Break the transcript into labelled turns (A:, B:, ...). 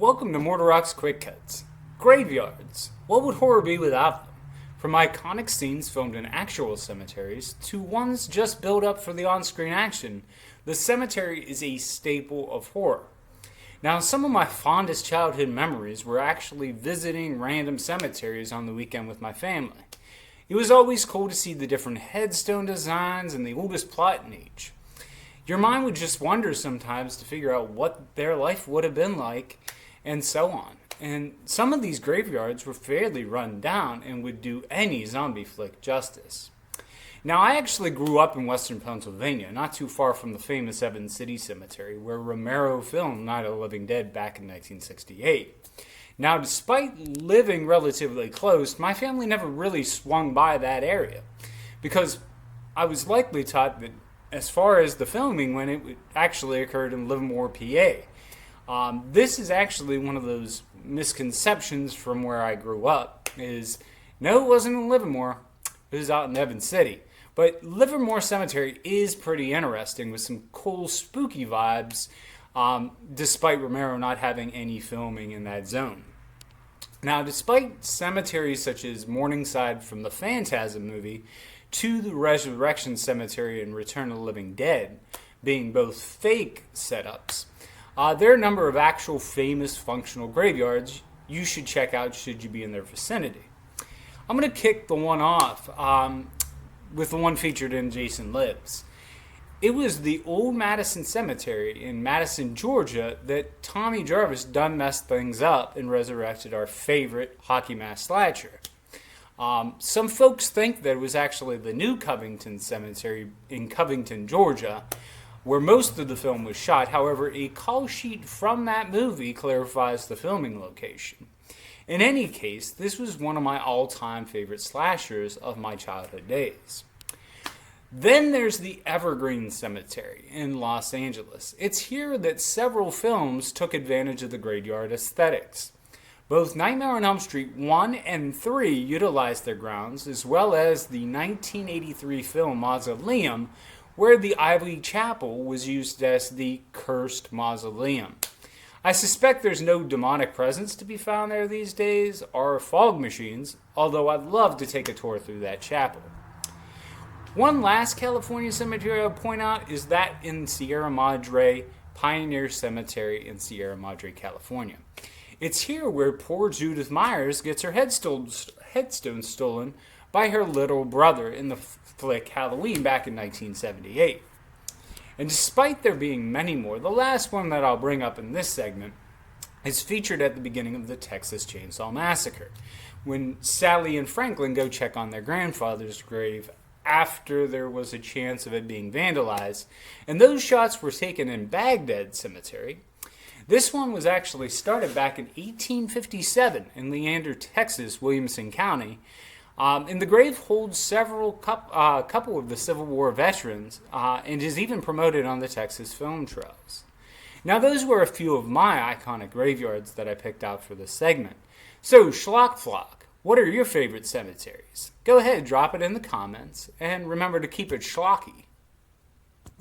A: Welcome to Mortar Rock's Quick Cuts. Graveyards. What would horror be without them? From iconic scenes filmed in actual cemeteries to ones just built up for the on-screen action, the cemetery is a staple of horror. Now, some of my fondest childhood memories were actually visiting random cemeteries on the weekend with my family. It was always cool to see the different headstone designs and the oldest plot in each. Your mind would just wonder sometimes to figure out what their life would have been like, and so on. And some of these graveyards were fairly run down and would do any zombie flick justice. Now, I actually grew up in western Pennsylvania, not too far from the famous Evans City Cemetery, where Romero filmed Night of the Living Dead back in 1968. Now, despite living relatively close, my family never really swung by that area, because I was likely taught that as far as the filming went, it actually occurred in Livermore, PA. This is actually one of those misconceptions from where I grew up, no, it wasn't in Livermore, it was out in Evans City. But Livermore Cemetery is pretty interesting with some cool spooky vibes, despite Romero not having any filming in that zone. Now, despite cemeteries such as Morningside from the Phantasm movie to the Resurrection Cemetery and Return of the Living Dead being both fake setups, there are a number of actual famous functional graveyards you should check out should you be in their vicinity. I'm going to kick the one off with the one featured in Jason Lives. It was the old Madison Cemetery in Madison, Georgia that Tommy Jarvis done messed things up and resurrected our favorite hockey mask slasher. Some folks think that it was actually the new Covington Cemetery in Covington, Georgia, where most of the film was shot. However, a call sheet from that movie clarifies the filming location. In any case, this was one of my all-time favorite slashers of my childhood days. Then there's the Evergreen Cemetery in Los Angeles. It's here that several films took advantage of the graveyard aesthetics. Both Nightmare on Elm Street 1 and 3 utilized their grounds, as well as the 1983 film Mausoleum, where the Ivy Chapel was used as the Cursed Mausoleum. I suspect there's no demonic presence to be found there these days, or fog machines, although I'd love to take a tour through that chapel. One last California cemetery I'll point out is that in Sierra Madre Pioneer Cemetery in Sierra Madre, California. It's here where poor Judith Myers gets her headstone stolen by her little brother in the flick Halloween back in 1978. And despite there being many more, the last one that I'll bring up in this segment is featured at the beginning of the Texas Chainsaw Massacre, when Sally and Franklin go check on their grandfather's grave after there was a chance of it being vandalized, and those shots were taken in Baghdad Cemetery. This one was actually started back in 1857 in Leander, Texas, Williamson County, and the grave holds several couple of the Civil War veterans, and is even promoted on the Texas Film Trails. Now, those were a few of my iconic graveyards that I picked out for this segment. So, Schlock Flock, what are your favorite cemeteries? Go ahead, drop it in the comments, and remember to keep it schlocky.